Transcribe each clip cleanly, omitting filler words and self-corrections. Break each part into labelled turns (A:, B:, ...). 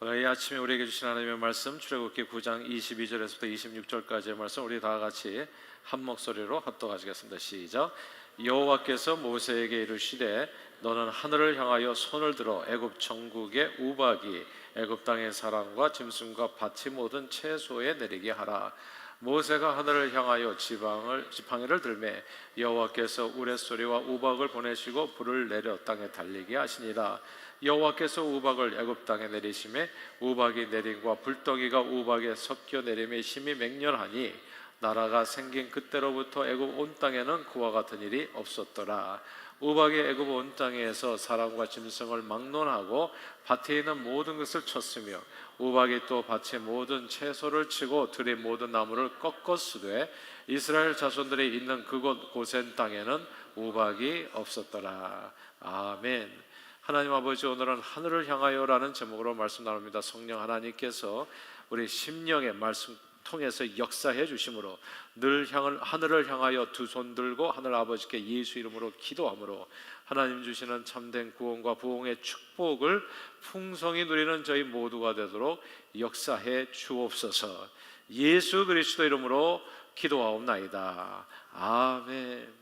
A: 오늘 이 아침에 우리에게 주신 하나님의 말씀 출애굽기 9장 22절에서부터 26절까지의 말씀 우리 다 같이 한 목소리로 합독하시겠습니다. 시작. 여호와께서 모세에게 이르시되 너는 하늘을 향하여 손을 들어 애굽 전국의 우박이 애굽 땅의 사람과 짐승과 밭의 모든 채소에 내리게 하라. 모세가 하늘을 향하여 지팡이를 들매 여호와께서 우레소리와 우박을 보내시고 불을 내려 땅에 달리게 하시니라. 여호와께서 우박을 애굽 땅에 내리심에 우박이 내림과 불덩이가 우박에 섞여 내림에 힘이 맹렬하니 나라가 생긴 그때로부터 애굽 온 땅에는 그와 같은 일이 없었더라. 우박이 애굽 온 땅에서 사람과 짐승을 막론하고 밭에 있는 모든 것을 쳤으며 우박이 또 밭의 모든 채소를 치고 들의 모든 나무를 꺾었으되 이스라엘 자손들이 있는 그곳 고센 땅에는 우박이 없었더라. 아멘. 하나님 아버지, 오늘은 하늘을 향하여라는 제목으로 말씀 나눕니다. 성령 하나님께서 우리 심령의 말씀 통해서 역사해 주심으로 늘 하늘을 향하여 두 손 들고 하늘 아버지께 예수 이름으로 기도함으로 하나님 주시는 참된 구원과 부흥의 축복을 풍성히 누리는 저희 모두가 되도록 역사해 주옵소서. 예수 그리스도 이름으로 기도하옵나이다. 아멘.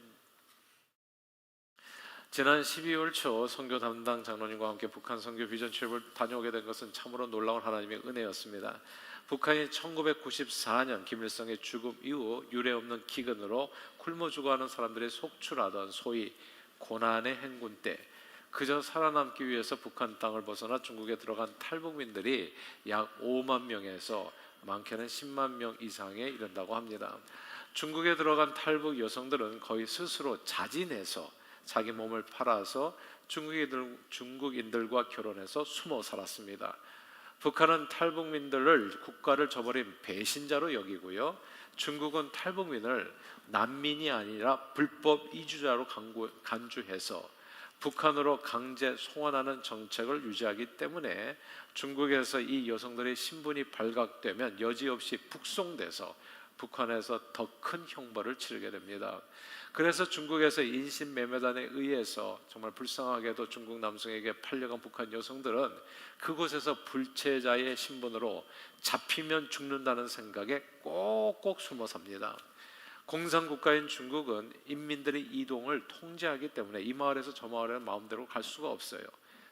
A: 지난 12월 초 선교 담당 장로님과 함께 북한 선교 비전 출입을 다녀오게 된 것은 참으로 놀라운 하나님의 은혜였습니다. 북한이 1994년 김일성의 죽음 이후 유례없는 기근으로 굶어 죽어가는 사람들이 속출하던 소위 고난의 행군 때 그저 살아남기 위해서 북한 땅을 벗어나 중국에 들어간 탈북민들이 약 5만 명에서 많게는 10만 명 이상에 이른다고 합니다. 중국에 들어간 탈북 여성들은 거의 스스로 자진해서 자기 몸을 팔아서 중국인들과 결혼해서 숨어 살았습니다. 북한은 탈북민들을 국가를 저버린 배신자로 여기고요, 중국은 탈북민을 난민이 아니라 불법 이주자로 간주해서 북한으로 강제 송환하는 정책을 유지하기 때문에 중국에서 이 여성들의 신분이 발각되면 여지없이 북송돼서 북한에서 더 큰 형벌을 치르게 됩니다. 그래서 중국에서 인신매매단에 의해서 정말 불쌍하게도 중국 남성에게 팔려간 북한 여성들은 그곳에서 불체자의 신분으로 잡히면 죽는다는 생각에 꼭꼭 숨어 삽니다. 공산국가인 중국은 인민들의 이동을 통제하기 때문에 이 마을에서 저 마을에는 마음대로 갈 수가 없어요.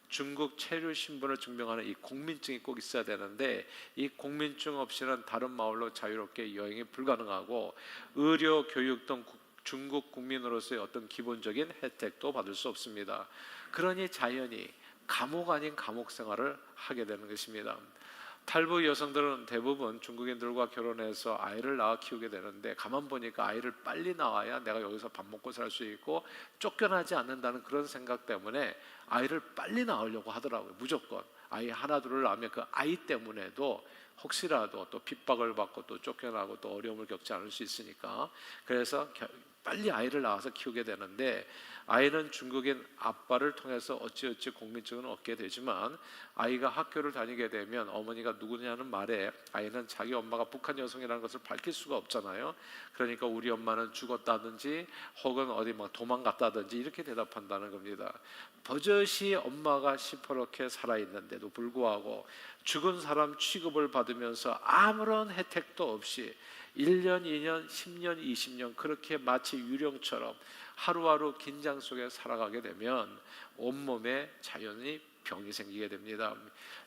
A: 중국 체류 신분을 증명하는 이 공민증이 꼭 있어야 되는데 이 공민증 없이는 다른 마을로 자유롭게 여행이 불가능하고 의료, 교육 등 중국 국민으로서의 어떤 기본적인 혜택도 받을 수 없습니다. 그러니 자연히 감옥 아닌 감옥 생활을 하게 되는 것입니다. 탈북 여성들은 대부분 중국인들과 결혼해서 아이를 낳아 키우게 되는데 가만 보니까 아이를 빨리 낳아야 내가 여기서 밥 먹고 살 수 있고 쫓겨나지 않는다는 그런 생각 때문에 아이를 빨리 낳으려고 하더라고요. 무조건 아이 하나 둘을 낳으면 그 아이 때문에도 혹시라도 또 핍박을 받고 또 쫓겨나고 또 어려움을 겪지 않을 수 있으니까 그래서 빨리 아이를 낳아서 키우게 되는데 아이는 중국인 아빠를 통해서 어찌어찌 공민증은 얻게 되지만 아이가 학교를 다니게 되면 어머니가 누구냐는 말에 아이는 자기 엄마가 북한 여성이라는 것을 밝힐 수가 없잖아요. 그러니까 우리 엄마는 죽었다든지 혹은 어디 막 도망갔다든지 이렇게 대답한다는 겁니다. 버젓이 엄마가 시퍼렇게 살아있는데도 불구하고 죽은 사람 취급을 받으면서 아무런 혜택도 없이 1년, 2년, 10년, 20년 그렇게 마치 유령처럼 하루하루 긴장 속에 살아가게 되면 온몸에 자연히 병이 생기게 됩니다.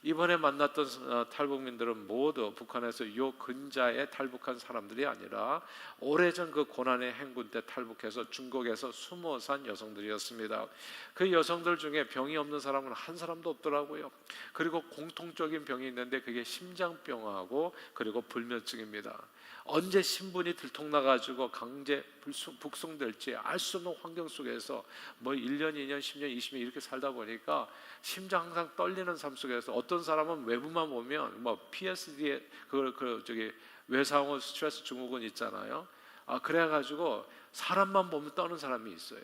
A: 이번에 만났던 탈북민들은 모두 북한에서 요 근자에 탈북한 사람들이 아니라 오래전 그 고난의 행군 때 탈북해서 중국에서 숨어 산 여성들이었습니다. 그 여성들 중에 병이 없는 사람은 한 사람도 없더라고요. 그리고 공통적인 병이 있는데 그게 심장병하고 그리고 불면증입니다. 언제 신분이 들통나가지고 강제 북송될지 알 수 없는 환경 속에서 뭐 1년, 2년, 10년, 20년 이렇게 살다 보니까 심장 항상 떨리는 삶 속에서 어떤 사람은 외부만 보면 뭐 PTSD에 외상후 스트레스 증후군 있잖아요. 그래가지고 사람만 보면 떠는 사람이 있어요.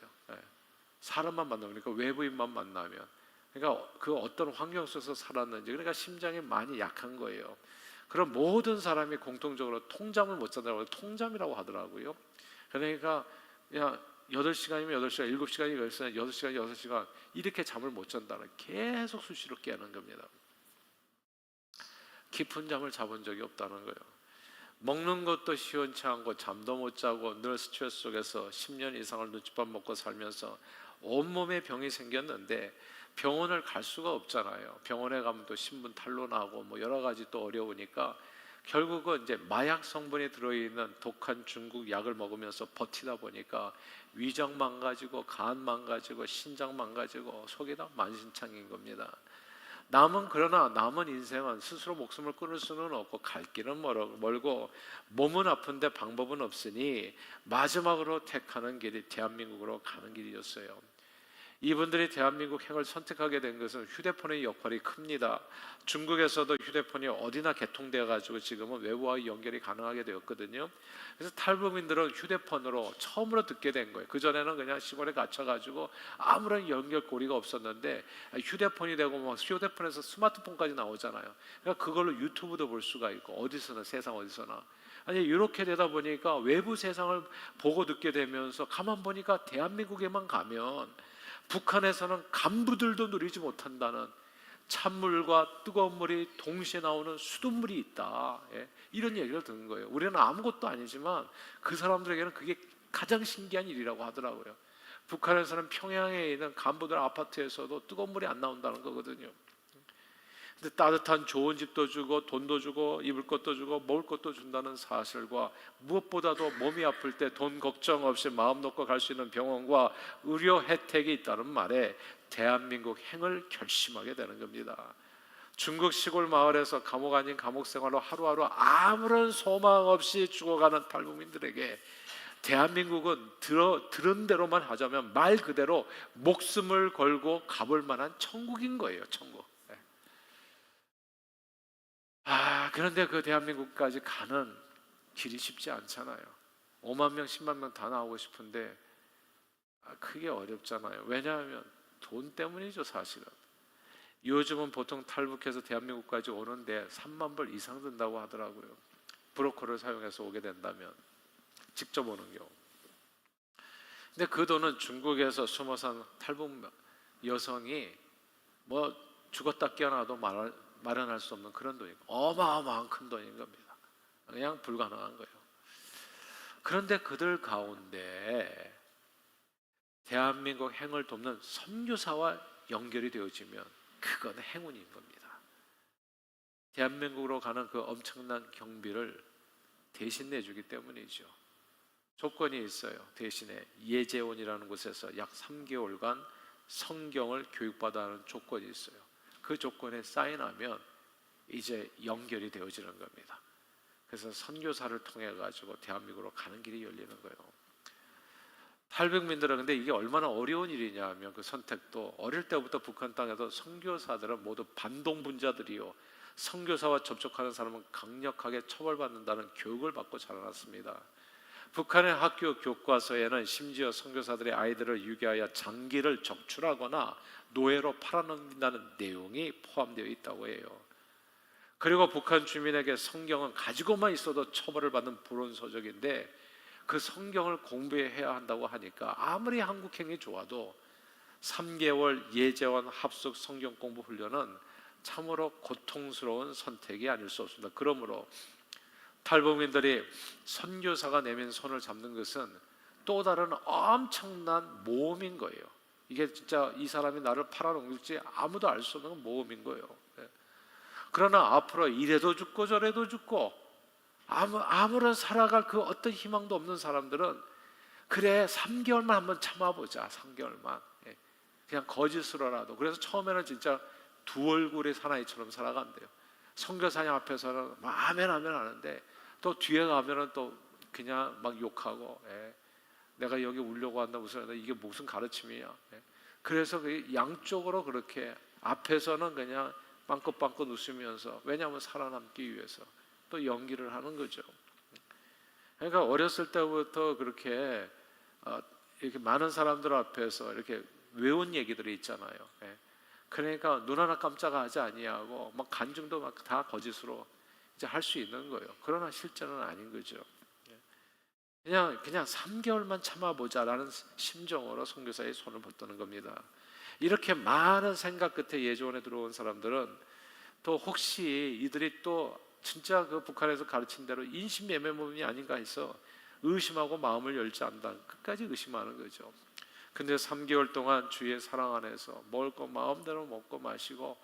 A: 사람만 만나면 그러니까 외부인만 만나면 그러니까 그 어떤 환경 속에서 살았는지 그러니까 심장이 많이 약한 거예요. 그럼 모든 사람이 공통적으로 통잠을 못 잔다고 통잠이라고 하더라고요. 그러니까 그냥 8시간이면 8시간, 7시간이면 7시간, 6시간, 6시간 이렇게 잠을 못 잔다는 계속 수시로 깨는 겁니다. 깊은 잠을 자본 적이 없다는 거예요. 먹는 것도 시원치 않고 잠도 못 자고 늘 스트레스 속에서 10년 이상을 눈칫밥 먹고 살면서 온몸에 병이 생겼는데 병원을 갈 수가 없잖아요. 병원에 가면 또 신분 탄로나고 뭐 여러 가지 또 어려우니까 결국은 이제 마약 성분이 들어있는 독한 중국 약을 먹으면서 버티다 보니까 위장 망가지고 간 망가지고 신장 망가지고 속이 다 만신창인 겁니다. 그러나 남은 인생은 스스로 목숨을 끊을 수는 없고 갈 길은 멀고 몸은 아픈데 방법은 없으니 마지막으로 택하는 길이 대한민국으로 가는 길이었어요. 이분들이 대한민국 행을 선택하게 된 것은 휴대폰의 역할이 큽니다. 중국에서도 휴대폰이 어디나 개통되어 가지고 지금은 외부와 연결이 가능하게 되었거든요. 그래서 탈북민들은 휴대폰으로 처음으로 듣게 된 거예요. 그전에는 그냥 시골에 갇혀 가지고 아무런 연결고리가 없었는데 휴대폰이 되고 뭐 휴대폰에서 스마트폰까지 나오잖아요. 그러니까 그걸로 유튜브도 볼 수가 있고 어디서나 세상 어디서나. 아니 이렇게 되다 보니까 외부 세상을 보고 듣게 되면서 가만 보니까 대한민국에만 가면 북한에서는 간부들도 누리지 못한다는 찬물과 뜨거운 물이 동시에 나오는 수돗물이 있다. 이런 얘기를 듣는 거예요. 우리는 아무것도 아니지만 그 사람들에게는 그게 가장 신기한 일이라고 하더라고요. 북한에서는 평양에 있는 간부들 아파트에서도 뜨거운 물이 안 나온다는 거거든요. 근데 따뜻한 좋은 집도 주고 돈도 주고 입을 것도 주고 먹을 것도 준다는 사실과 무엇보다도 몸이 아플 때 돈 걱정 없이 마음 놓고 갈 수 있는 병원과 의료 혜택이 있다는 말에 대한민국 행을 결심하게 되는 겁니다. 중국 시골 마을에서 감옥 아닌 감옥 생활로 하루하루 아무런 소망 없이 죽어가는 탈북민들에게 대한민국은 들은 대로만 하자면 말 그대로 목숨을 걸고 가볼 만한 천국인 거예요. 천국. 그런데 그 대한민국까지 가는 길이 쉽지 않잖아요. 5만 명, 10만 명 다 나오고 싶은데 그게 어렵잖아요. 왜냐하면 돈 때문이죠, 사실은. 요즘은 보통 탈북해서 대한민국까지 오는데 3만 불 이상 든다고 하더라고요. 브로커를 사용해서 오게 된다면 직접 오는 경우. 근데 그 돈은 중국에서 숨어 산 탈북 여성이 뭐 죽었다 깨어나도 마련할 수 없는 그런 돈이고 어마어마한 큰 돈인 겁니다. 그냥 불가능한 거예요. 그런데 그들 가운데 대한민국 행을 돕는 선교사와 연결이 되어지면 그건 행운인 겁니다. 대한민국으로 가는 그 엄청난 경비를 대신 내주기 때문이죠. 조건이 있어요. 대신에 예재원이라는 곳에서 약 3개월간 성경을 교육받아 하는 조건이 있어요. 그 조건에 사인하면 이제 연결이 되어지는 겁니다. 그래서 선교사를 통해 가지고 대한민국으로 가는 길이 열리는 거예요. 탈북민들은 근데 이게 얼마나 어려운 일이냐 하면 그 선택도 어릴 때부터 북한 땅에서 선교사들은 모두 반동분자들이요. 선교사와 접촉하는 사람은 강력하게 처벌받는다는 교육을 받고 자라났습니다. 북한의 학교 교과서에는 심지어 선교사들의 아이들을 유기하여 장기를 적출하거나 노예로 팔아넘긴다는 내용이 포함되어 있다고 해요. 그리고 북한 주민에게 성경은 가지고만 있어도 처벌을 받는 불온서적인데 그 성경을 공부해야 한다고 하니까 아무리 한국행이 좋아도 3개월 예재원 합숙 성경 공부 훈련은 참으로 고통스러운 선택이 아닐 수 없습니다. 그러므로 탈북민들이 선교사가 내민 손을 잡는 것은 또 다른 엄청난 모험인 거예요. 이게 진짜 이 사람이 나를 팔아넘길지 아무도 알 수 없는 모험인 거예요. 그러나 앞으로 이래도 죽고 저래도 죽고 아무런 살아갈 그 어떤 희망도 없는 사람들은 그래 3개월만 한번 참아보자. 3개월만 그냥 거짓으로라도. 그래서 처음에는 진짜 두 얼굴의 사나이처럼 살아간대요. 선교사님 앞에서는 막 아멘 하는데 또 뒤에 가면은 또 그냥 막 욕하고 내가 여기 울려고 한다 무슨 이게 무슨 가르침이야. 그래서 그 양쪽으로 그렇게 앞에서는 그냥 빵긋빵긋 웃으면서 왜냐하면 살아남기 위해서 또 연기를 하는 거죠. 그러니까 어렸을 때부터 그렇게 이렇게 많은 사람들 앞에서 이렇게 외운 얘기들이 있잖아요. 그러니까 눈 하나 깜짝하지 아니하고 막 간증도 막 다 거짓으로 이제 할 수 있는 거예요. 그러나 실제는 아닌 거죠. 그냥 3개월만 참아보자라는 심정으로 선교사의 손을 붙드는 겁니다. 이렇게 많은 생각 끝에 예조원에 들어온 사람들은 또 혹시 이들이 또 진짜 그 북한에서 가르친 대로 인신매매범이 아닌가 해서 의심하고 마음을 열지 않다 끝까지 의심하는 거죠. 근데 3개월 동안 주의 사랑 안에서 먹을 거 마음대로 먹고 마시고,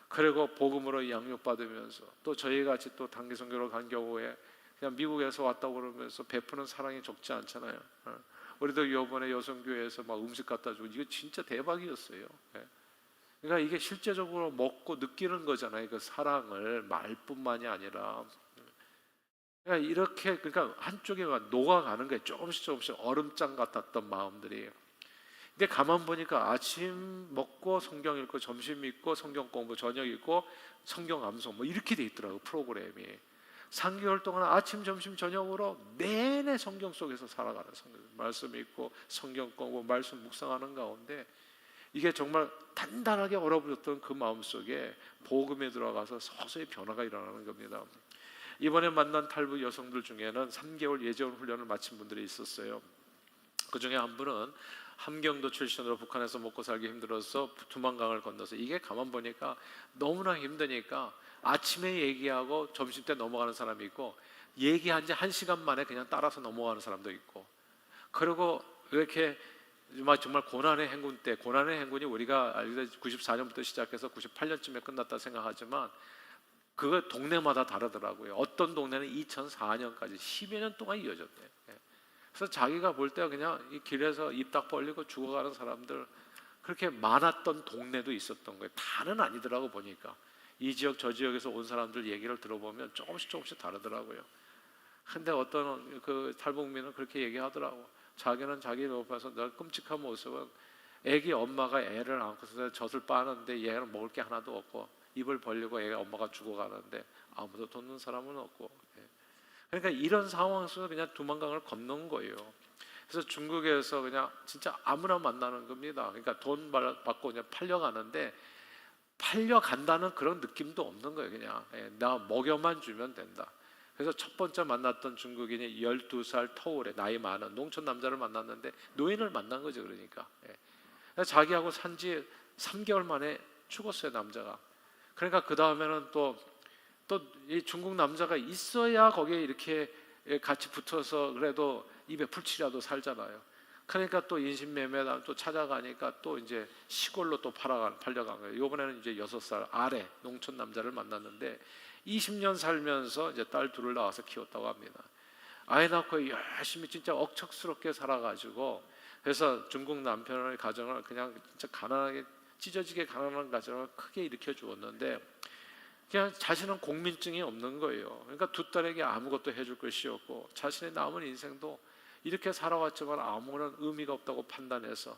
A: 그리고 복음으로 양육받으면서, 또 저희 같이 또 단기 선교로 간 경우에 그냥 미국에서 왔다고 그러면서 베푸는 사랑이 적지 않잖아요. 우리도 이번에 여성교회에서 막 음식 갖다 주고 이거 진짜 대박이었어요. 그러니까 이게 실제적으로 먹고 느끼는 거잖아요. 그 사랑을 말뿐만이 아니라. 그러니까 이렇게, 그러니까 한쪽에 막 녹아가는 거예요. 조금씩 얼음장 같았던 마음들이. 근데 가만 보니까 아침 먹고 성경 읽고, 점심 읽고 성경 공부, 저녁 읽고 성경 암송, 뭐 이렇게 돼 있더라고 프로그램이. 3개월 동안 아침, 점심, 저녁으로 내내 성경 속에서 살아가는, 성경 말씀 읽고 성경 공부, 말씀 묵상하는 가운데 이게 정말 단단하게 얼어붙었던 그 마음속에 복음에 들어가서 서서히 변화가 일어나는 겁니다. 이번에 만난 탈북 여성들 중에는 3개월 예전 훈련을 마친 분들이 있었어요. 그 중에 한 분은 함경도 출신으로 북한에서 먹고 살기 힘들어서 두만강을 건너서, 이게 가만 보니까 너무나 힘드니까 아침에 얘기하고 점심때 넘어가는 사람이 있고, 얘기한 지 1시간 만에 그냥 따라서 넘어가는 사람도 있고, 그리고 이렇게 정말 고난의 행군 때, 고난의 행군이 우리가 94년부터 시작해서 98년쯤에 끝났다 생각하지만 그거 동네마다 다르더라고요. 어떤 동네는 2004년까지 10여 년 동안 이어졌대요. 그래서 자기가 볼 때 그냥 이 길에서 입 딱 벌리고 죽어가는 사람들 그렇게 많았던 동네도 있었던 거예요. 다는 아니더라고 보니까. 이 지역 저 지역에서 온 사람들 얘기를 들어보면 조금씩 다르더라고요. 근데 어떤 그 탈북민은 그렇게 얘기하더라고. 자기는 자기 옆에서 늘 끔찍한 모습은 애기 엄마가 애를 안고서 젖을 빠는데 얘는 먹을 게 하나도 없고, 입을 벌리고 애가 엄마가 죽어가는데 아무도 돕는 사람은 없고. 그러니까 이런 상황에서 그냥 두만강을 건넌 거예요. 그래서 중국에서 그냥 진짜 아무나 만나는 겁니다. 그러니까 돈 받고 그냥 팔려가는데, 팔려간다는 그런 느낌도 없는 거예요. 그냥 나 먹여만 주면 된다. 그래서 첫 번째 만났던 중국인이 12살 터울에 나이 많은 농촌 남자를 만났는데 노인을 만난 거죠. 그러니까 자기하고 산지 3개월 만에 죽었어요, 남자가. 그러니까 그 다음에는 또 이 중국 남자가 있어야 거기에 이렇게 같이 붙어서 그래도 입에 풀칠이라도 살잖아요. 그러니까 또 인신매매 또 찾아가니까 또 이제 시골로 또 팔려간 거예요. 이번에는 이제 6살 아래 농촌 남자를 만났는데 20년 살면서 이제 딸 둘을 낳아서 키웠다고 합니다. 아이 낳고 열심히 진짜 억척스럽게 살아가지고, 그래서 중국 남편의 가정을 그냥 진짜 가난하게, 찢어지게 가난한 가정을 크게 일으켜 주었는데, 그냥 자신은 공민증이 없는 거예요. 그러니까 두 딸에게 아무것도 해줄 것이 없고, 자신의 남은 인생도 이렇게 살아왔지만 아무런 의미가 없다고 판단해서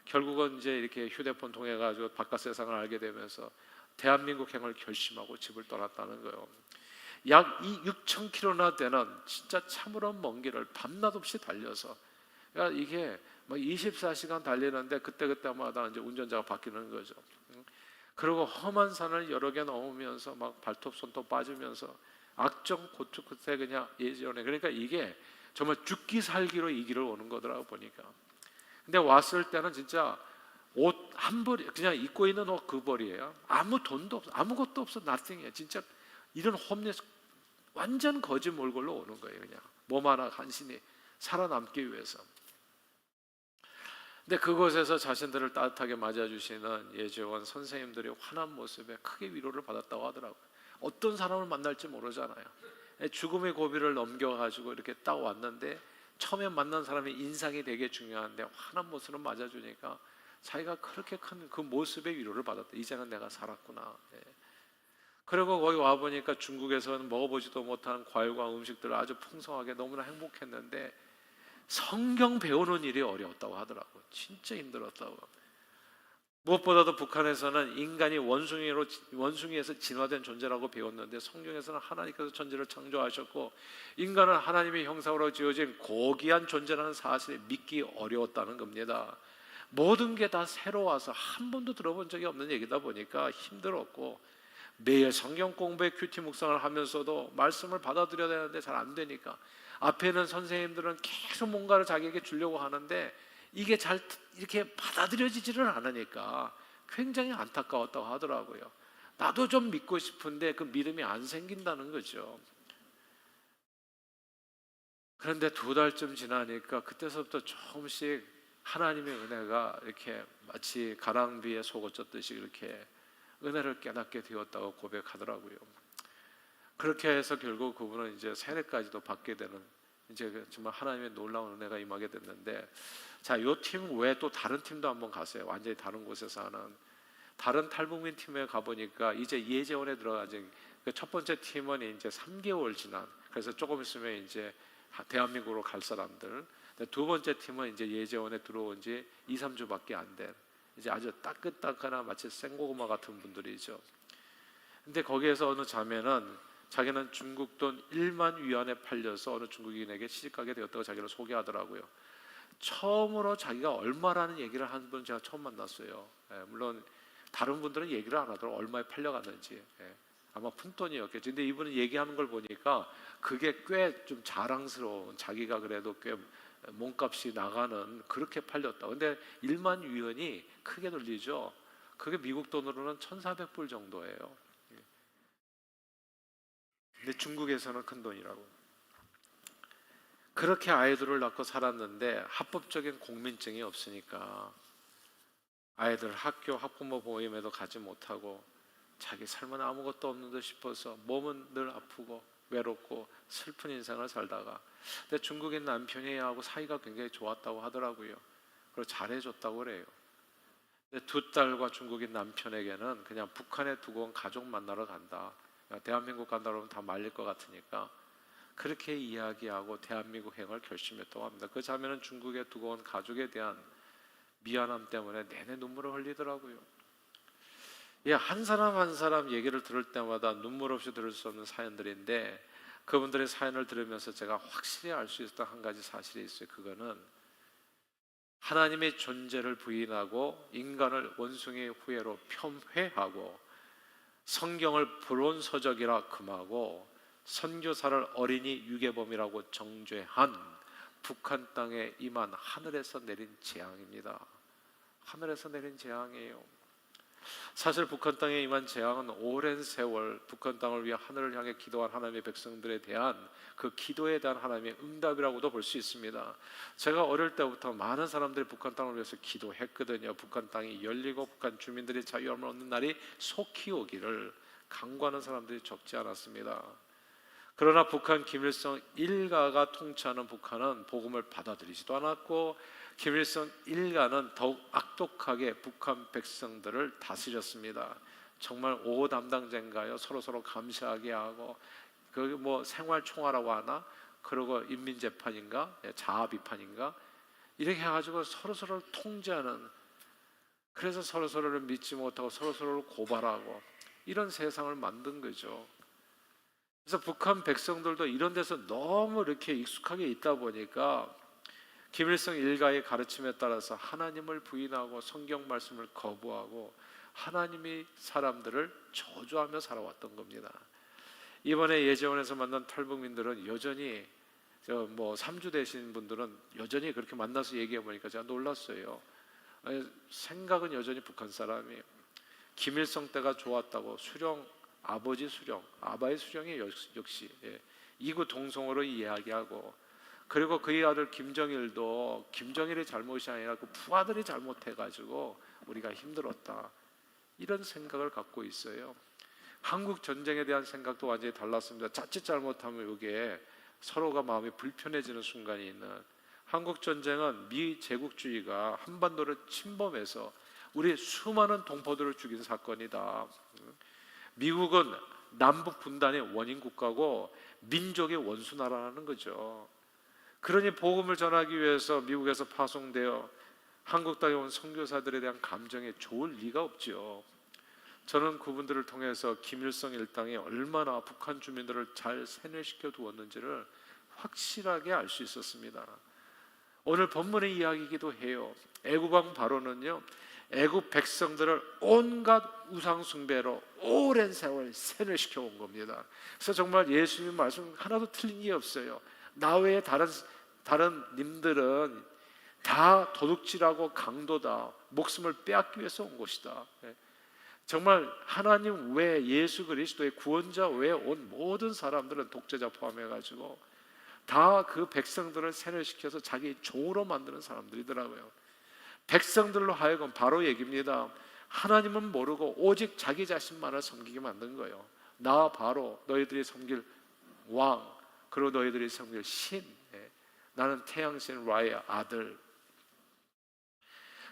A: 결국은 이제 이렇게 휴대폰 통해 가지고 바깥 세상을 알게 되면서 대한민국 행을 결심하고 집을 떠났다는 거예요. 약 6,000km나 되는 진짜 참으로 먼 길을 밤낮 없이 달려서, 그러니까 이게 막 24시간 달리는데 그때마다 이제 운전자가 바뀌는 거죠. 그리고 험한 산을 여러 개 넘으면서 막 발톱 손톱 빠지면서 악정 고투 끝에 그냥 예전에, 그러니까 이게 정말 죽기 살기로 이 길을 오는 거더라고 보니까. 근데 왔을 때는 진짜 옷 한 벌이, 그냥 입고 있는 옷 그 벌이에요. 아무 돈도 없어, 아무것도 없어, nothing이에요. 진짜 이런 홈리스, 완전 거짓 몰골로 오는 거예요. 그냥 몸 하나 간신히 살아남기 위해서. 근데 그곳에서 자신들을 따뜻하게 맞아주시는 예지원 선생님들의 환한 모습에 크게 위로를 받았다고 하더라고요. 어떤 사람을 만날지 모르잖아요. 죽음의 고비를 넘겨가지고 이렇게 딱 왔는데 처음에 만난 사람의 인상이 되게 중요한데 환한 모습을 맞아주니까 자기가 그렇게 큰 그 모습의 위로를 받았다. 이제는 내가 살았구나. 그리고 거기 와보니까 중국에서는 먹어보지도 못한 과일과 음식들을 아주 풍성하게 너무나 행복했는데 성경 배우는 일이 어려웠다고 하더라고요. 진짜 힘들었다고. 무엇보다도 북한에서는 인간이 원숭이에서 진화된 존재라고 배웠는데, 성경에서는 하나님께서 천지를 창조하셨고 인간은 하나님의 형상으로 지어진 고귀한 존재라는 사실을 믿기 어려웠다는 겁니다. 모든 게 다 새로워서 한 번도 들어본 적이 없는 얘기다 보니까 힘들었고, 매일 성경 공부에 큐티 묵상을 하면서도 말씀을 받아들여야 되는데 잘 안 되니까, 앞에 있는 선생님들은 계속 뭔가를 자기에게 주려고 하는데 이게 잘 이렇게 받아들여지지를 않으니까 굉장히 안타까웠다고 하더라고요. 나도 좀 믿고 싶은데 그 믿음이 안 생긴다는 거죠. 그런데 2달쯤 지나니까 그때서부터 조금씩 하나님의 은혜가 이렇게 마치 가랑비에 속 어쩌듯이 이렇게 은혜를 깨닫게 되었다고 고백하더라고요. 그렇게 해서 결국 그분은 이제 세례까지도 받게 되는, 이제 정말 하나님의 놀라운 은혜가 임하게 됐는데, 자, 요 팀 외에 또 다른 팀도 한번 가세요. 완전히 다른 곳에서 하는 다른 탈북민 팀에 가보니까 이제 예재원에 들어가지. 그 첫 번째 팀은 이제 3개월 지난, 그래서 조금 있으면 이제 대한민국으로 갈 사람들. 두 번째 팀은 이제 예재원에 들어온 지 2, 3주밖에 안 된, 이제 아주 따끈따끈한 마치 생고구마 같은 분들이죠. 근데 거기에서 어느 자매는 자기는 중국 돈 1만 위안에 팔려서 어느 중국인에게 시집가게 되었다고 자기를 소개하더라고요. 처음으로 자기가 얼마라는 얘기를 하는 분은 제가 처음 만났어요. 물론 다른 분들은 얘기를 안 하더라고요. 얼마에 팔려갔는지. 아마 푼돈이었겠죠. 근데 이분은 얘기하는 걸 보니까 그게 꽤 좀 자랑스러운, 자기가 그래도 꽤 몸값이 나가는, 그렇게 팔렸다. 근데 1만 위안이 크게 들리죠. 그게 미국 돈으로는 1,400불 정도예요. 근데 중국에서는 큰 돈이라고. 그렇게 아이들을 낳고 살았는데 합법적인 공민증이 없으니까 아이들 학교 학부모 모임에도 가지 못하고 자기 삶은 아무것도 없는 듯 싶어서 몸은 늘 아프고 외롭고 슬픈 인생을 살다가, 근데 중국인 남편이 하고 사이가 굉장히 좋았다고 하더라고요. 그리고 잘해줬다고 그래요. 근데 2딸과 중국인 남편에게는 그냥 북한에 두고 온 가족 만나러 간다, 대한민국 간다 그러면 다 말릴 것 같으니까 그렇게 이야기하고 대한민국 행을 결심했다고 합니다. 그 자매는 중국에 두고 온 가족에 대한 미안함 때문에 내내 눈물을 흘리더라고요. 예, 한 사람 한 사람 얘기를 들을 때마다 눈물 없이 들을 수 없는 사연들인데, 그분들의 사연을 들으면서 제가 확실히 알 수 있었던 한 가지 사실이 있어요. 그거는 하나님의 존재를 부인하고 인간을 원숭이의 후예로 폄훼하고 성경을 불온서적이라 금하고 선교사를 어린이 유괴범이라고 정죄한 북한 땅에 임한 하늘에서 내린 재앙입니다. 하늘에서 내린 재앙이에요. 사실 북한 땅에 임한 재앙은 오랜 세월 북한 땅을 위해 하늘을 향해 기도한 하나님의 백성들에 대한 그 기도에 대한 하나님의 응답이라고도 볼 수 있습니다. 제가 어릴 때부터 많은 사람들이 북한 땅을 위해서 기도했거든요. 북한 땅이 열리고 북한 주민들이 자유함을 얻는 날이 속히 오기를 간구하는 사람들이 적지 않았습니다. 그러나 북한 김일성 일가가 통치하는 북한은 복음을 받아들이지도 않았고, 김일성 일가는 더욱 악독하게 북한 백성들을 다스렸습니다. 정말 5호 담당자인가요? 서로 감시하게 하고, 그 뭐 생활총화라고 하나? 그리고 인민재판인가? 자아비판인가? 이렇게 해가지고 서로를 통제하는, 그래서 서로를 믿지 못하고 서로를 고발하고 이런 세상을 만든 거죠. 그래서 북한 백성들도 이런 데서 너무 이렇게 익숙하게 있다 보니까 김일성 일가의 가르침에 따라서 하나님을 부인하고 성경 말씀을 거부하고 하나님이 사람들을 저주하며 살아왔던 겁니다. 이번에 예재원에서 만난 탈북민들은 여전히, 뭐 3주 되신 분들은 여전히 그렇게 만나서 얘기해 보니까 제가 놀랐어요. 생각은 여전히 북한 사람이에요. 김일성 때가 좋았다고 수령, 아버지 수령, 아바의 수령이 역시 이구 동성으로 이야기하고, 그리고 그의 아들 김정일도 김정일의 잘못이 아니라 그 부하들이 잘못해가지고 우리가 힘들었다, 이런 생각을 갖고 있어요. 한국 전쟁에 대한 생각도 완전히 달랐습니다. 자칫 잘못하면 이게 서로가 마음이 불편해지는 순간이 있는, 한국 전쟁은 미 제국주의가 한반도를 침범해서 우리 수많은 동포들을 죽인 사건이다. 미국은 남북 분단의 원인 국가고 민족의 원수 나라라는 거죠. 그러니 복음을 전하기 위해서 미국에서 파송되어 한국 땅에 온 선교사들에 대한 감정에 좋을 리가 없죠. 저는 그분들을 통해서 김일성 일당이 얼마나 북한 주민들을 잘 세뇌시켜 두었는지를 확실하게 알 수 있었습니다. 오늘 본문의 이야기이기도 해요. 애굽왕 바로는요, 애굽 백성들을 온갖 우상 숭배로 오랜 세월 세뇌시켜 온 겁니다. 그래서 정말 예수님 말씀 하나도 틀린 게 없어요. 나 외에 다른 님들은 다 도둑질하고 강도다, 목숨을 빼앗기 위해서 온 것이다. 정말 하나님 외 예수 그리스도의 구원자 외에 온 모든 사람들은 독재자 포함해가지고 다 그 백성들을 세뇌시켜서 자기 종으로 만드는 사람들이더라고요. 백성들로 하여금 바로 얘기입니다. 하나님은 모르고 오직 자기 자신만을 섬기게 만든 거예요. 나 바로 너희들이 섬길 왕, 그리고 너희들이 섬길 신, 나는 태양신 라의 아들.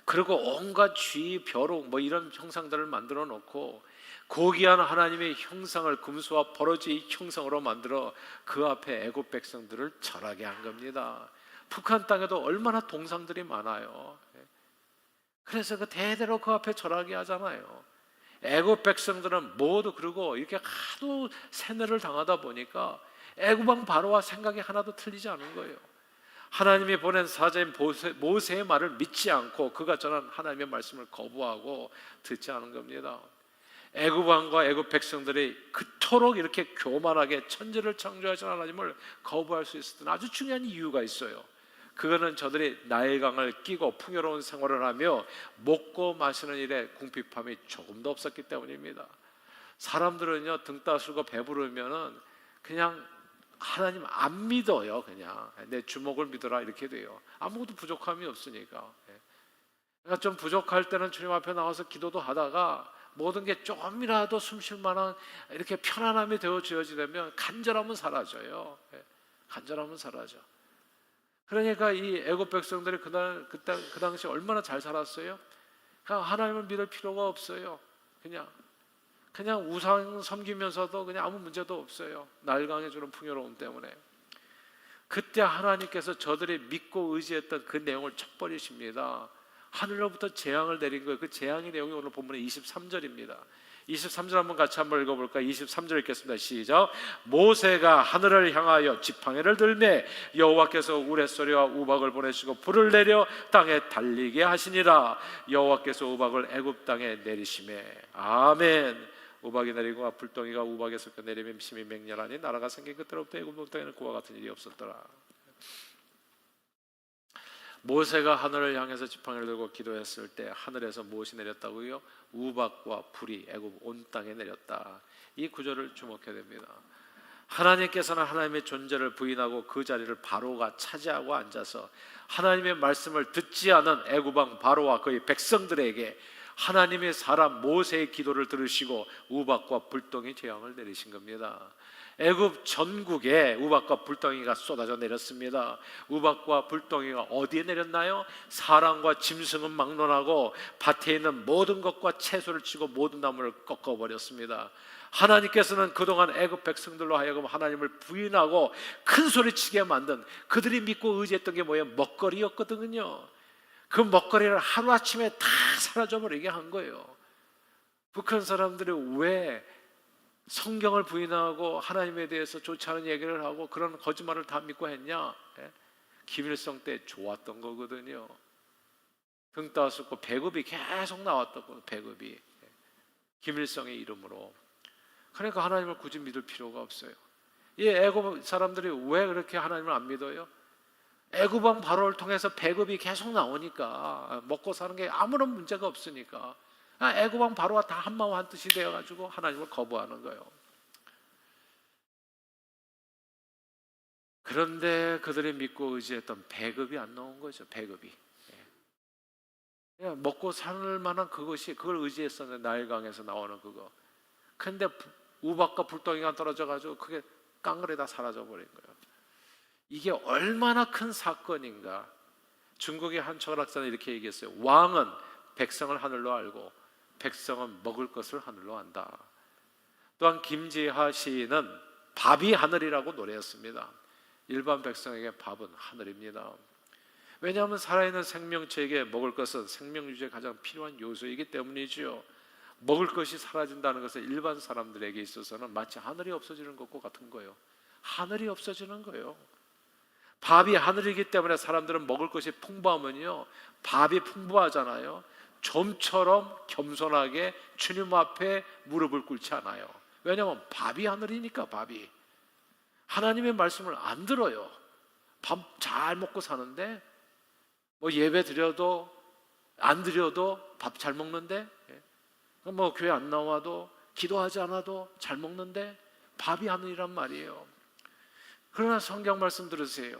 A: 그리고 온갖 쥐, 벼룩 뭐 이런 형상들을 만들어 놓고 고귀한 하나님의 형상을 금수와 버러지의 형상으로 만들어 그 앞에 애굽 백성들을 절하게 한 겁니다. 북한 땅에도 얼마나 동상들이 많아요. 그래서 그 대대로 그 앞에 절하게 하잖아요. 애굽 백성들은 모두 그러고 이렇게 하도 세뇌를 당하다 보니까 애굽 왕 바로와 생각이 하나도 틀리지 않은 거예요. 하나님이 보낸 사자인 모세의 말을 믿지 않고 그가 전한 하나님의 말씀을 거부하고 듣지 않은 겁니다. 애굽 왕과 애굽 백성들이 그토록 이렇게 교만하게 천지를 창조하신 하나님을 거부할 수 있었던 아주 중요한 이유가 있어요. 그거는 저들이 나일강을 끼고 풍요로운 생활을 하며 먹고 마시는 일에 궁핍함이 조금도 없었기 때문입니다. 사람들은요, 등 따스고 배부르면은 그냥 하나님 안 믿어요. 그냥 내 주먹을 믿어라 이렇게 돼요. 아무것도 부족함이 없으니까. 그러니까 좀 부족할 때는 주님 앞에 나와서 기도도 하다가 모든 게 조금이라도 숨쉴 만한 이렇게 편안함이 되어지려면 간절함은 사라져요. 간절함은 사라져. 그러니까 이 애굽 백성들이 그 당시 얼마나 잘 살았어요? 그냥 하나님을 믿을 필요가 없어요. 그냥 우상 섬기면서도 그냥 아무 문제도 없어요. 나일강에 주는 풍요로움 때문에. 그때 하나님께서 저들이 믿고 의지했던 그 내용을 쳐버리십니다. 하늘로부터 재앙을 내린 거예요. 그 재앙의 내용이 오늘 본문의 23절입니다. 23절 한번 같이 한번 읽어볼까요? 23절 읽겠습니다. 시작. 모세가 하늘을 향하여 지팡이를 들매 여호와께서 우레소리와 우박을 보내시고 불을 내려 땅에 달리게 하시니라. 여호와께서 우박을 애굽 땅에 내리시매. 아멘. 우박이 내리고 불덩이가 우박에 섞여 내리면 심히 맹렬하니 나라가 생긴 그때로부터 애굽 땅에는 그와 같은 일이 없었더라. 모세가 하늘을 향해서 지팡이를 들고 기도했을 때 하늘에서 무엇이 내렸다고요? 우박과 불이 애굽 온 땅에 내렸다. 이 구절을 주목해야 됩니다. 하나님께서는 하나님의 존재를 부인하고 그 자리를 바로가 차지하고 앉아서 하나님의 말씀을 듣지 않은 애굽 왕 바로와 그의 백성들에게 하나님의 사람 모세의 기도를 들으시고 우박과 불덩이 재앙을 내리신 겁니다. 애굽 전국에 우박과 불덩이가 쏟아져 내렸습니다. 우박과 불덩이가 어디에 내렸나요? 사람과 짐승은 막론하고 밭에 있는 모든 것과 채소를 치고 모든 나무를 꺾어버렸습니다. 하나님께서는 그동안 애굽 백성들로 하여금 하나님을 부인하고 큰 소리치게 만든 그들이 믿고 의지했던 게 뭐예요? 먹거리였거든요. 그 먹거리를 하루아침에 다 사라져버리게 한 거예요. 북한 사람들이 왜 성경을 부인하고 하나님에 대해서 좋지 않은 얘기를 하고 그런 거짓말을 다 믿고 했냐? 김일성 때 좋았던 거거든요. 등 따왔었고 배급이 계속 나왔던 배급이 김일성의 이름으로. 그러니까 하나님을 굳이 믿을 필요가 없어요. 이 애굽 사람들이 왜 그렇게 하나님을 안 믿어요? 애굽 왕 바로를 통해서 배급이 계속 나오니까 먹고 사는 게 아무런 문제가 없으니까 애굽 왕 바로와 다 한마음 한뜻이 되어가지고 하나님을 거부하는 거예요. 그런데 그들이 믿고 의지했던 배급이 안 나온 거죠. 배급이 먹고 살 만한 그걸 의지했었는데 나일강에서 나오는 그거. 근데 우박과 불덩이가 떨어져가지고 그게 깡그리 다 사라져버린 거예요. 이게 얼마나 큰 사건인가. 중국의 한 철학자는 이렇게 얘기했어요. 왕은 백성을 하늘로 알고 백성은 먹을 것을 하늘로 안다. 또한 김지하 시인은 밥이 하늘이라고 노래했습니다. 일반 백성에게 밥은 하늘입니다. 왜냐하면 살아있는 생명체에게 먹을 것은 생명 유지에 가장 필요한 요소이기 때문이지요. 먹을 것이 사라진다는 것은 일반 사람들에게 있어서는 마치 하늘이 없어지는 것과 같은 거예요. 하늘이 없어지는 거예요. 밥이 하늘이기 때문에 사람들은 먹을 것이 풍부하면요, 밥이 풍부하잖아요. 좀처럼 겸손하게 주님 앞에 무릎을 꿇지 않아요. 왜냐하면 밥이 하늘이니까. 밥이 하나님의 말씀을 안 들어요. 밥 잘 먹고 사는데 뭐 예배 드려도 안 드려도 밥 잘 먹는데 뭐 교회 안 나와도 기도하지 않아도 잘 먹는데 밥이 하늘이란 말이에요. 그러나 성경 말씀 들으세요.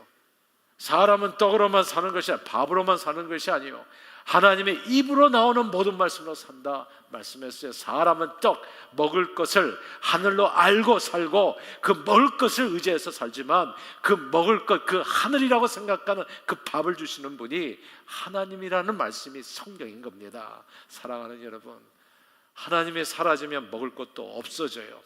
A: 사람은 떡으로만 사는 것이 아니라 밥으로만 사는 것이 아니요 하나님의 입으로 나오는 모든 말씀으로 산다 말씀했어요. 사람은 떡 먹을 것을 하늘로 알고 살고 그 먹을 것을 의지해서 살지만 그 먹을 것, 그 하늘이라고 생각하는 그 밥을 주시는 분이 하나님이라는 말씀이 성경인 겁니다. 사랑하는 여러분, 하나님이 사라지면 먹을 것도 없어져요.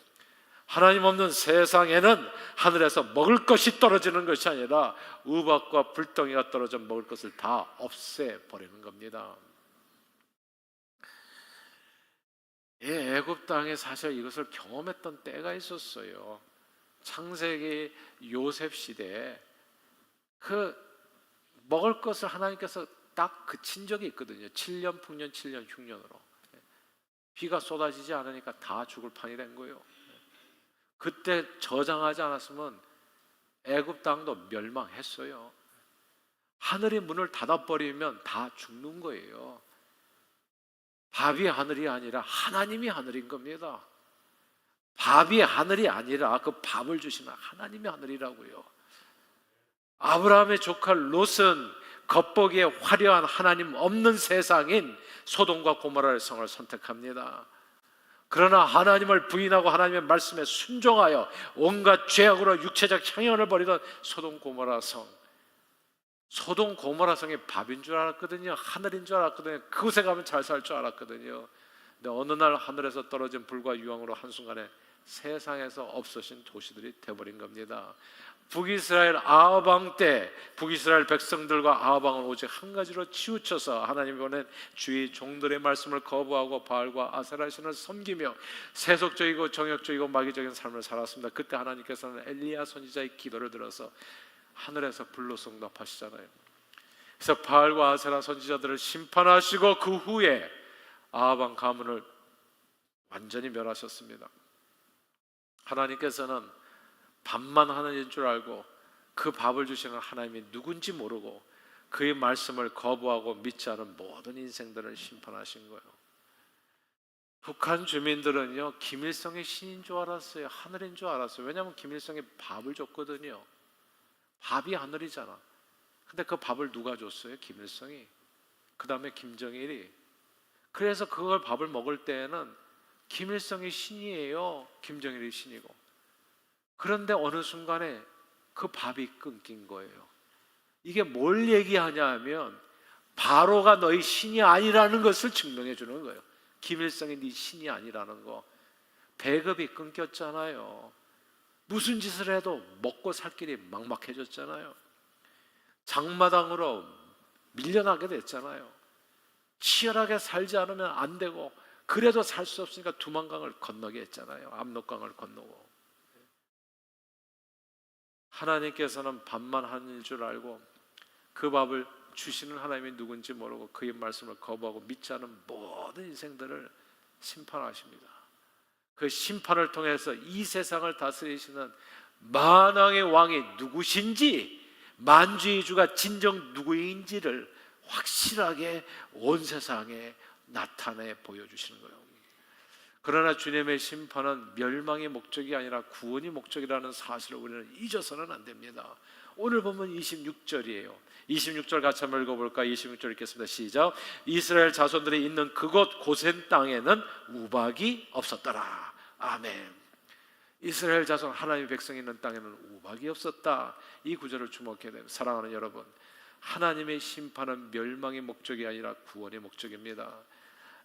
A: 하나님 없는 세상에는 하늘에서 먹을 것이 떨어지는 것이 아니라 우박과 불덩이가 떨어져 먹을 것을 다 없애버리는 겁니다. 애굽 땅에 사실 이것을 경험했던 때가 있었어요. 창세기 요셉 시대에 그 먹을 것을 하나님께서 딱 그친 적이 있거든요. 7년 풍년 7년 흉년으로 비가 쏟아지지 않으니까 다 죽을 판이 된 거예요. 그때 저장하지 않았으면 애굽 땅도 멸망했어요. 하늘이 문을 닫아버리면 다 죽는 거예요. 밥이 하늘이 아니라 하나님이 하늘인 겁니다. 밥이 하늘이 아니라 그 밥을 주시는 하나님이 하늘이라고요. 아브라함의 조카 롯은 겉보기에 화려한 하나님 없는 세상인 소돔과 고모라의 성을 선택합니다. 그러나 하나님을 부인하고 하나님의 말씀에 순종하여 온갖 죄악으로 육체적 향연을 벌이던 소돔 고모라 성, 소돔 고모라 성이 밥인 줄 알았거든요. 하늘인 줄 알았거든요. 그곳에 가면 잘 살 줄 알았거든요. 근데 어느 날 하늘에서 떨어진 불과 유황으로 한순간에 세상에서 없어진 도시들이 되어버린 겁니다. 북이스라엘 아합 왕 때 북이스라엘 백성들과 아합 왕은 오직 한 가지로 치우쳐서 하나님이 보낸 주의 종들의 말씀을 거부하고 바알과 아세라 신을 섬기며 세속적이고 정욕적이고 마귀적인 삶을 살았습니다. 그때 하나님께서는 엘리야 선지자의 기도를 들어서 하늘에서 불로서 응답하시잖아요. 그래서 바알과 아세라 선지자들을 심판하시고 그 후에 아합 왕 가문을 완전히 멸하셨습니다. 하나님께서는 밥만 하나님인 줄 알고 그 밥을 주시는 하나님이 누군지 모르고 그의 말씀을 거부하고 믿지 않은 모든 인생들을 심판하신 거예요. 북한 주민들은요, 김일성이 신인 줄 알았어요. 하늘인 줄 알았어요. 왜냐하면 김일성이 밥을 줬거든요. 밥이 하늘이잖아. 근데 그 밥을 누가 줬어요? 김일성이. 그 다음에 김정일이. 그래서 그걸 밥을 먹을 때에는 김일성이 신이에요, 김정일이 신이고. 그런데 어느 순간에 그 밥이 끊긴 거예요. 이게 뭘 얘기하냐 하면 바로가 너희 신이 아니라는 것을 증명해 주는 거예요. 김일성이 네 신이 아니라는 거. 배급이 끊겼잖아요. 무슨 짓을 해도 먹고 살 길이 막막해졌잖아요. 장마당으로 밀려나게 됐잖아요. 치열하게 살지 않으면 안 되고 그래도 살 수 없으니까 두만강을 건너게 했잖아요. 압록강을 건너고. 하나님께서는 밥만 하는 줄 알고 그 밥을 주시는 하나님이 누군지 모르고 그의 말씀을 거부하고 믿지 않은 모든 인생들을 심판하십니다. 그 심판을 통해서 이 세상을 다스리시는 만왕의 왕이 누구신지, 만주의 주가 진정 누구인지를 확실하게 온 세상에 나타내 보여주시는 거예요. 그러나 주님의 심판은 멸망의 목적이 아니라 구원이 목적이라는 사실을 우리는 잊어서는 안 됩니다. 오늘 보면 26절이에요. 26절 같이 한번 읽어볼까? 26절 읽겠습니다. 시작. 이스라엘 자손들이 있는 그곳 고센 땅에는 우박이 없었더라. 아멘. 이스라엘 자손 하나님의 백성이 있는 땅에는 우박이 없었다. 이 구절을 주목해야 됩니다. 사랑하는 여러분, 하나님의 심판은 멸망의 목적이 아니라 구원의 목적입니다.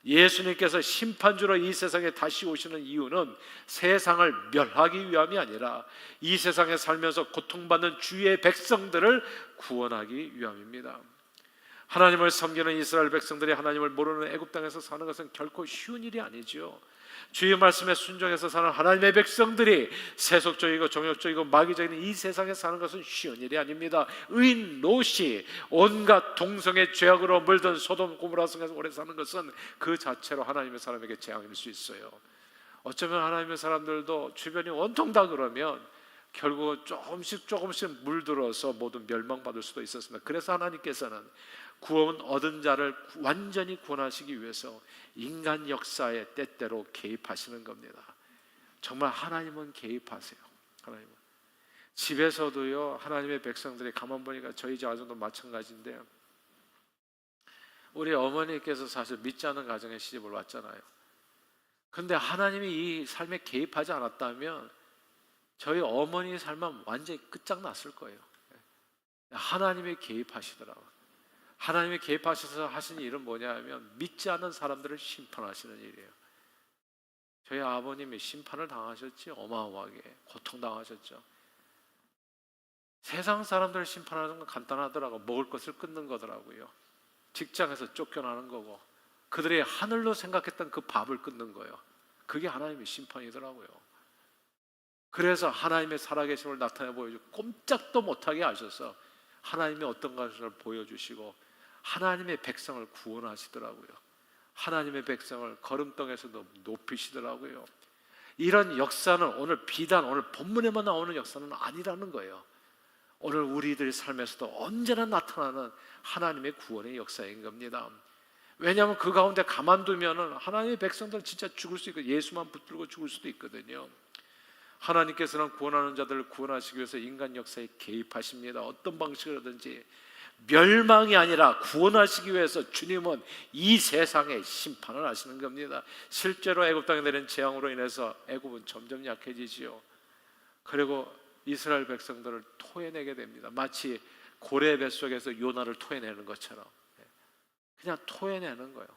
A: 예수님께서 심판주로 이 세상에 다시 오시는 이유는 세상을 멸하기 위함이 아니라 이 세상에 살면서 고통받는 주의 백성들을 구원하기 위함입니다. 하나님을 섬기는 이스라엘 백성들이 하나님을 모르는 애굽 땅에서 사는 것은 결코 쉬운 일이 아니죠. 주의 말씀에 순종해서 사는 하나님의 백성들이 세속적이고 정욕적이고 마귀적인 이 세상에 사는 것은 쉬운 일이 아닙니다. 의인 롯이 온갖 동성의 죄악으로 물든 소돔 고모라 성에서 오래 사는 것은 그 자체로 하나님의 사람에게 재앙일 수 있어요. 어쩌면 하나님의 사람들도 주변이 온통 다 그러면 결국 조금씩 물들어서 모두 멸망받을 수도 있었습니다. 그래서 하나님께서는 구원 얻은 자를 완전히 구원하시기 위해서 인간 역사에 때때로 개입하시는 겁니다. 정말 하나님은 개입하세요. 하나님은 집에서도요, 하나님의 백성들이 가만 보니까 저희 가정도 마찬가지인데, 우리 어머니께서 사실 믿지 않는 가정에 시집을 왔잖아요. 근데 하나님이 이 삶에 개입하지 않았다면 저희 어머니의 삶은 완전히 끝장났을 거예요. 하나님이 개입하시더라고요. 하나님이 개입하셔서 하신 일은 뭐냐면 믿지 않는 사람들을 심판하시는 일이에요. 저희 아버님이 심판을 당하셨지, 어마어마하게 고통당하셨죠. 세상 사람들을 심판하는 건 간단하더라고. 먹을 것을 끊는 거더라고요. 직장에서 쫓겨나는 거고, 그들이 하늘로 생각했던 그 밥을 끊는 거예요. 그게 하나님의 심판이더라고요. 그래서 하나님의 살아계심을 나타내 보여주고 꼼짝도 못하게 하셔서 하나님이 어떤 것을 보여주시고 하나님의 백성을 구원하시더라고요. 하나님의 백성을 거름덩에서도 높이시더라고요. 이런 역사는 오늘 비단 오늘 본문에만 나오는 역사는 아니라는 거예요. 오늘 우리들 삶에서도 언제나 나타나는 하나님의 구원의 역사인 겁니다. 왜냐하면 그 가운데 가만두면 하나님의 백성들은 진짜 죽을 수 있고 예수만 붙들고 죽을 수도 있거든요. 하나님께서는 구원하는 자들을 구원하시기 위해서 인간 역사에 개입하십니다. 어떤 방식으로든지. 멸망이 아니라 구원하시기 위해서 주님은 이 세상에 심판을 하시는 겁니다. 실제로 애굽 땅에 내린 재앙으로 인해서 애굽은 점점 약해지지요. 그리고 이스라엘 백성들을 토해내게 됩니다. 마치 고래 뱃속에서 요나를 토해내는 것처럼 그냥 토해내는 거예요.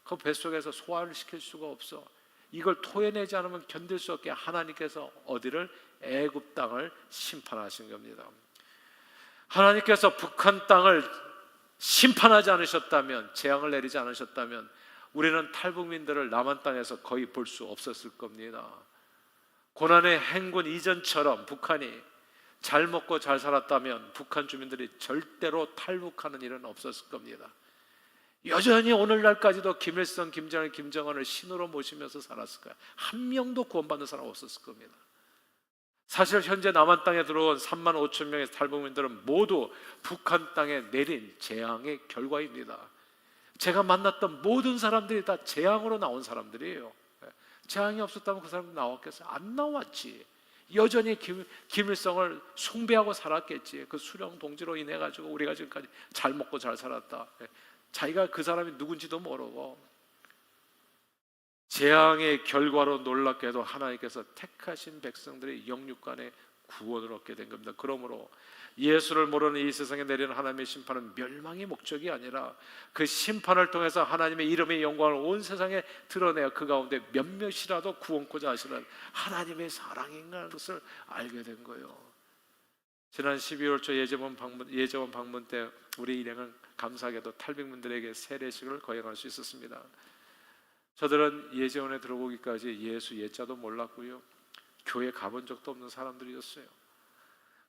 A: 그 뱃속에서 소화를 시킬 수가 없어. 이걸 토해내지 않으면 견딜 수 없게 하나님께서 어디를? 애굽 땅을 심판하신 겁니다. 하나님께서 북한 땅을 심판하지 않으셨다면, 재앙을 내리지 않으셨다면 우리는 탈북민들을 남한 땅에서 거의 볼 수 없었을 겁니다. 고난의 행군 이전처럼 북한이 잘 먹고 잘 살았다면 북한 주민들이 절대로 탈북하는 일은 없었을 겁니다. 여전히 오늘날까지도 김일성, 김정일, 김정은을 신으로 모시면서 살았을 거예요. 한 명도 구원받는 사람 없었을 겁니다. 사실 현재 남한 땅에 들어온 3만 5천 명의 탈북민들은 모두 북한 땅에 내린 재앙의 결과입니다. 제가 만났던 모든 사람들이 다 재앙으로 나온 사람들이에요. 재앙이 없었다면 그 사람들 나왔겠어요? 안 나왔지. 여전히 김일성을 숭배하고 살았겠지. 그 수령 동지로 인해 가지고 우리가 지금까지 잘 먹고 잘 살았다. 자기가 그 사람이 누군지도 모르고 재앙의 결과로 놀랍게도 하나님께서 택하신 백성들의 영육간의 구원을 얻게 된 겁니다. 그러므로 예수를 모르는 이 세상에 내리는 하나님의 심판은 멸망의 목적이 아니라 그 심판을 통해서 하나님의 이름의 영광을 온 세상에 드러내어 그 가운데 몇몇이라도 구원코자 하시는 하나님의 사랑인가라는 것을 알게 된 거예요. 지난 12월 초 예재원 방문 때 우리 일행은 감사하게도 탈북민들에게 세례식을 거행할 수 있었습니다. 저들은 예재원에 들어오기까지 예수 예자도 몰랐고요, 교회 가본 적도 없는 사람들이었어요.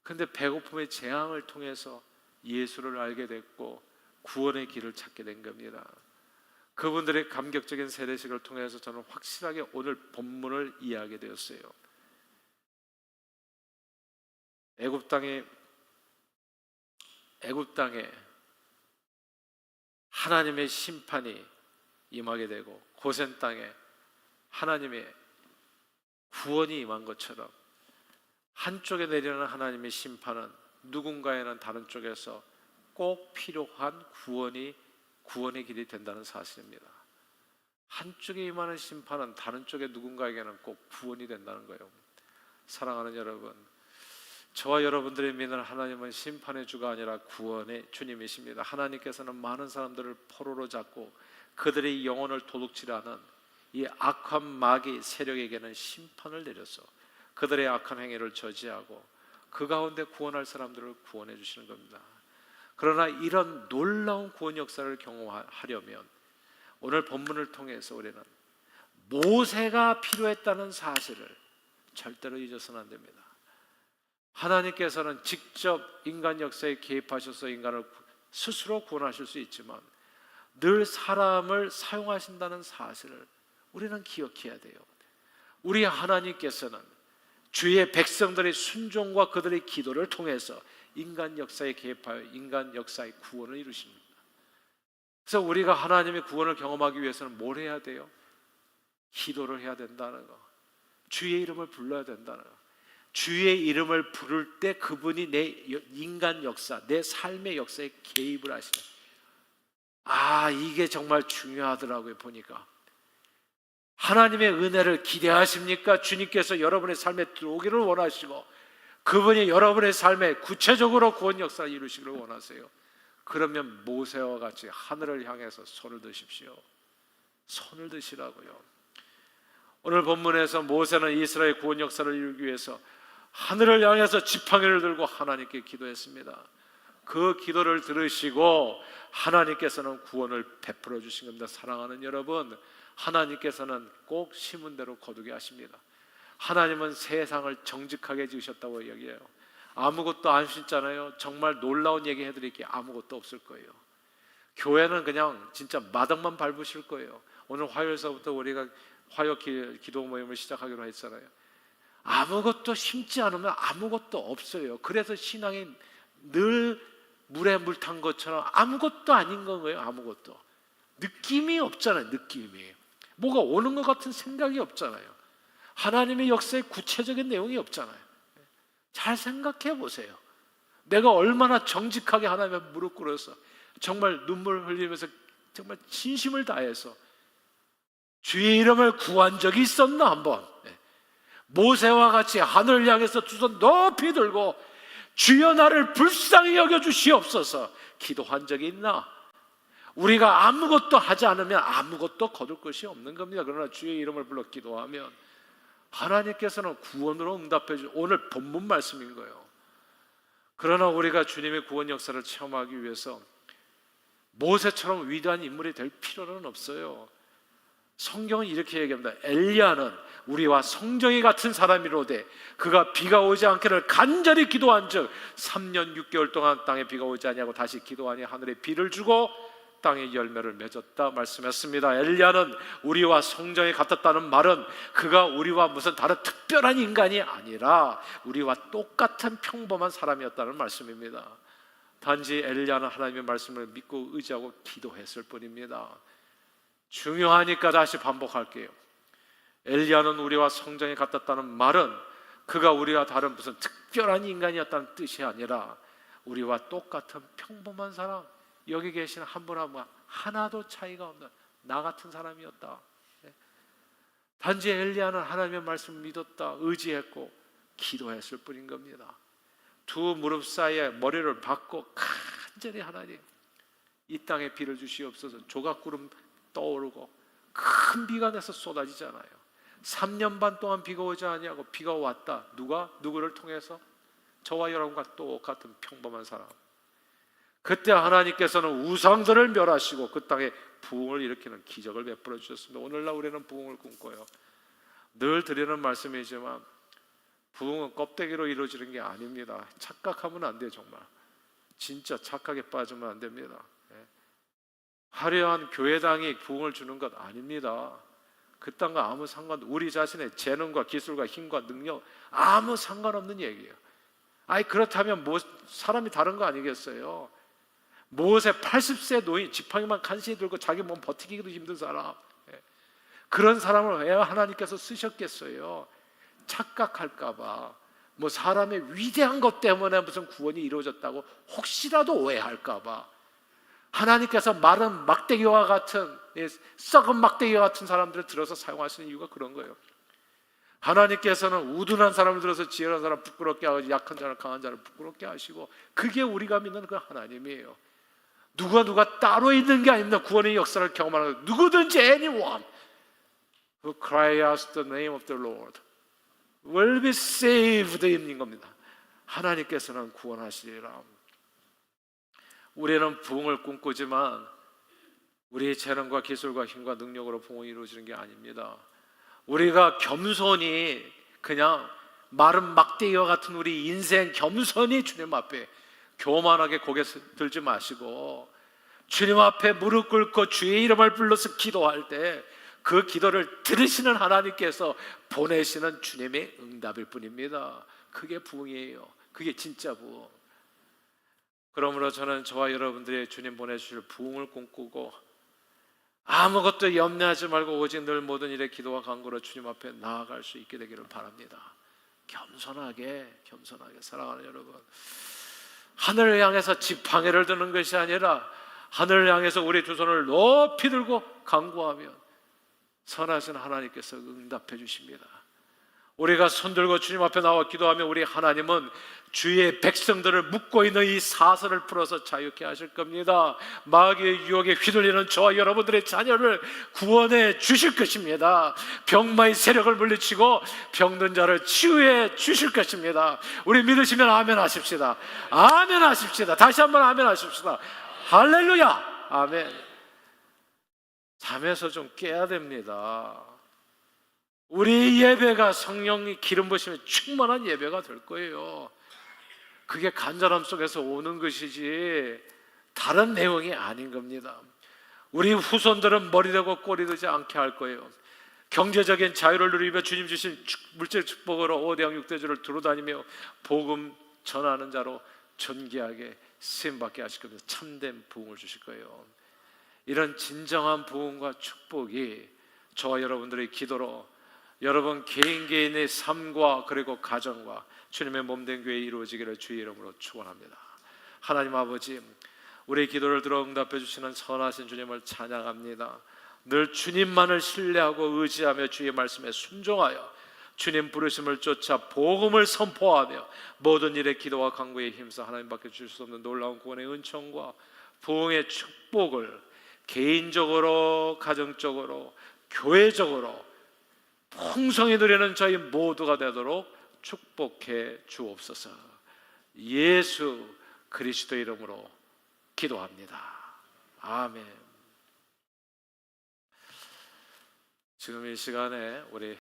A: 근데 배고픔의 재앙을 통해서 예수를 알게 됐고 구원의 길을 찾게 된 겁니다. 그분들의 감격적인 세례식을 통해서 저는 확실하게 오늘 본문을 이해하게 되었어요. 애굽 땅에 하나님의 심판이 임하게 되고 고센 땅에 하나님의 구원이 임한 것처럼 한쪽에 내리는 하나님의 심판은 누군가에는 다른 쪽에서 꼭 필요한 구원의 길이 된다는 사실입니다. 한쪽에 임하는 심판은 다른 쪽에 누군가에게는 꼭 구원이 된다는 거예요. 사랑하는 여러분, 저와 여러분들이 믿는 하나님은 심판의 주가 아니라 구원의 주님이십니다. 하나님께서는 많은 사람들을 포로로 잡고 그들의 영혼을 도둑질하는 이 악한 마귀 세력에게는 심판을 내려서 그들의 악한 행위를 저지하고 그 가운데 구원할 사람들을 구원해 주시는 겁니다. 그러나 이런 놀라운 구원 역사를 경험하려면 오늘 본문을 통해서 우리는 모세가 필요했다는 사실을 절대로 잊어서는 안 됩니다. 하나님께서는 직접 인간 역사에 개입하셔서 인간을 스스로 구원하실 수 있지만 늘 사람을 사용하신다는 사실을 우리는 기억해야 돼요. 우리 하나님께서는 주의 백성들의 순종과 그들의 기도를 통해서 인간 역사에 개입하여 인간 역사의 구원을 이루십니다. 그래서 우리가 하나님의 구원을 경험하기 위해서는 뭘 해야 돼요? 기도를 해야 된다는 거, 주의 이름을 불러야 된다는 거. 주의 이름을 부를 때 그분이 내 인간 역사, 내 삶의 역사에 개입을 하시는, 이게 정말 중요하더라고요. 보니까 하나님의 은혜를 기대하십니까? 주님께서 여러분의 삶에 들어오기를 원하시고 그분이 여러분의 삶에 구체적으로 구원 역사를 이루시기를 원하세요. 그러면 모세와 같이 하늘을 향해서 손을 드십시오. 손을 드시라고요. 오늘 본문에서 모세는 이스라엘 구원 역사를 이루기 위해서 하늘을 향해서 지팡이를 들고 하나님께 기도했습니다. 그 기도를 들으시고 하나님께서는 구원을 베풀어 주신 겁니다. 사랑하는 여러분, 하나님께서는 꼭 심은 대로 거두게 하십니다. 하나님은 세상을 정직하게 지으셨다고 얘기해요. 아무것도 안 심잖아요. 정말 놀라운 얘기 해드릴 게 아무것도 없을 거예요. 교회는 그냥 진짜 마당만 밟으실 거예요. 오늘 화요일서부터 우리가 화요 기도 모임을 시작하기로 했잖아요. 아무것도 심지 않으면 아무것도 없어요. 그래서 신앙이 늘 물에 물 탄 것처럼 아무것도 아닌 거예요. 아무것도 느낌이 없잖아요. 느낌이 뭐가 오는 것 같은 생각이 없잖아요. 하나님의 역사에 구체적인 내용이 없잖아요. 잘 생각해 보세요. 내가 얼마나 정직하게 하나님의 무릎 꿇어서 정말 눈물 흘리면서 정말 진심을 다해서 주의 이름을 구한 적이 있었나 한번. 모세와 같이 하늘을 향해서 두 손 높이 들고 주여 나를 불쌍히 여겨주시옵소서 기도한 적이 있나? 우리가 아무것도 하지 않으면 아무것도 거둘 것이 없는 겁니다. 그러나 주의 이름을 불러 기도하면 하나님께서는 구원으로 응답해 주시고, 오늘 본문 말씀인 거예요. 그러나 우리가 주님의 구원 역사를 체험하기 위해서 모세처럼 위대한 인물이 될 필요는 없어요. 성경은 이렇게 얘기합니다. 엘리야는 우리와 성정이 같은 사람이로되 그가 비가 오지 않기를 간절히 기도한 즉 3년 6개월 동안 땅에 비가 오지 아니하고 다시 기도하니 하늘에 비를 주고 땅에 열매를 맺었다 말씀했습니다. 엘리야는 우리와 성정이 같았다는 말은 그가 우리와 무슨 다른 특별한 인간이 아니라 우리와 똑같은 평범한 사람이었다는 말씀입니다. 단지 엘리야는 하나님의 말씀을 믿고 의지하고 기도했을 뿐입니다. 중요하니까 다시 반복할게요. 엘리야는 우리와 성정이 같았다는 말은 그가 우리와 다른 무슨 특별한 인간이었다는 뜻이 아니라 우리와 똑같은 평범한 사람, 여기 계신 한 분 한 분 하나도 차이가 없는 나 같은 사람이었다. 단지 엘리야는 하나님의 말씀을 믿었다, 의지했고 기도했을 뿐인 겁니다. 두 무릎 사이에 머리를 박고 간절히 하나님 이 땅에 비를 주시옵소서. 조각구름 떠오르고 큰 비가 내서 쏟아지잖아요. 3년 반 동안 비가 오지 아니하고 비가 왔다. 누구를 통해서? 저와 여러분과 똑같은 평범한 사람. 그때 하나님께서는 우상들을 멸하시고 그 땅에 부흥을 일으키는 기적을 베풀어 주셨습니다. 오늘날 우리는 부흥을 꿈꿔요. 늘 드리는 말씀이지만 부흥은 껍데기로 이루어지는 게 아닙니다. 착각하면 안 돼요. 정말 진짜 착각에 빠지면 안 됩니다. 화려한 교회당이 부흥을 주는 것 아닙니다. 그 땅과 아무 상관도, 우리 자신의 재능과 기술과 힘과 능력 아무 상관없는 얘기예요. 그렇다면 사람이 다른 거 아니겠어요? 모세 80세 노인 지팡이만 간신히 들고 자기 몸 버티기도 힘든 사람, 그런 사람을 왜 하나님께서 쓰셨겠어요? 착각할까봐, 사람의 위대한 것 때문에 무슨 구원이 이루어졌다고 혹시라도 오해할까봐 하나님께서 마른 막대기와 같은, 썩은 막대기와 같은 사람들을 들어서 사용하시는 이유가 그런 거예요. 하나님께서는 우둔한 사람을 들어서 지혜로운 사람을 부끄럽게 하고 약한 자를 강한 자를 부끄럽게 하시고, 그게 우리가 믿는 그 하나님이에요. 누가 따로 있는 게 아닙니다. 구원의 역사를 경험하는 것. 누구든지 anyone who cry out the name of the Lord will be saved 인 겁니다. 하나님께서는 구원하시리라. 우리는 부흥을 꿈꾸지만 우리의 재능과 기술과 힘과 능력으로 부흥이 이루어지는 게 아닙니다. 우리가 겸손히, 그냥 마른 막대기와 같은 우리 인생 겸손히 주님 앞에 교만하게 고개 들지 마시고 주님 앞에 무릎 꿇고 주의 이름을 불러서 기도할 때 그 기도를 들으시는 하나님께서 보내시는 주님의 응답일 뿐입니다. 그게 부흥이에요. 그게 진짜 부흥. 그러므로 저는 저와 여러분들이 주님 보내주실 부흥을 꿈꾸고 아무것도 염려하지 말고 오직 늘 모든 일에 기도와 간구로 주님 앞에 나아갈 수 있게 되기를 바랍니다. 겸손하게 사랑하는 여러분, 하늘을 향해서 지팡이를 드는 것이 아니라 하늘을 향해서 우리 두 손을 높이 들고 간구하면 선하신 하나님께서 응답해 주십니다. 우리가 손들고 주님 앞에 나와 기도하면 우리 하나님은 주의 백성들을 묶고 있는 이 사슬을 풀어서 자유케 하실 겁니다. 마귀의 유혹에 휘둘리는 저와 여러분들의 자녀를 구원해 주실 것입니다. 병마의 세력을 물리치고 병든 자를 치유해 주실 것입니다. 우리 믿으시면 아멘 하십시다. 아멘 하십시다. 다시 한번 아멘 하십시다. 할렐루야. 아멘. 잠에서 좀 깨야 됩니다. 우리 예배가 성령이 기름 부으시면 충만한 예배가 될 거예요. 그게 간절함 속에서 오는 것이지 다른 내용이 아닌 겁니다. 우리 후손들은 머리 되고 꼬리 되지 않게 할 거예요. 경제적인 자유를 누리며 주님 주신 물질 축복으로 5대양 6대주를 두루다니며 복음 전하는 자로 존귀하게 쓰임받게 하실 겁니다. 참된 부흥을 주실 거예요. 이런 진정한 부흥과 축복이 저와 여러분들의 기도로 여러분 개인의 삶과 그리고 가정과 주님의 몸된 교회에 이루어지기를 주의 이름으로 축원합니다. 하나님 아버지, 우리의 기도를 들어 응답해 주시는 선하신 주님을 찬양합니다. 늘 주님만을 신뢰하고 의지하며 주의 말씀에 순종하여 주님 부르심을 쫓아 복음을 선포하며 모든 일에 기도와 간구에 힘써 하나님밖에 주실 수 없는 놀라운 구원의 은총과 부흥의 축복을 개인적으로, 가정적으로, 교회적으로 풍성히 누리는 저희 모두가 되도록 축복해 주옵소서. 예수 그리스도 이름으로 기도합니다. 아멘. 지금 이 시간에 우리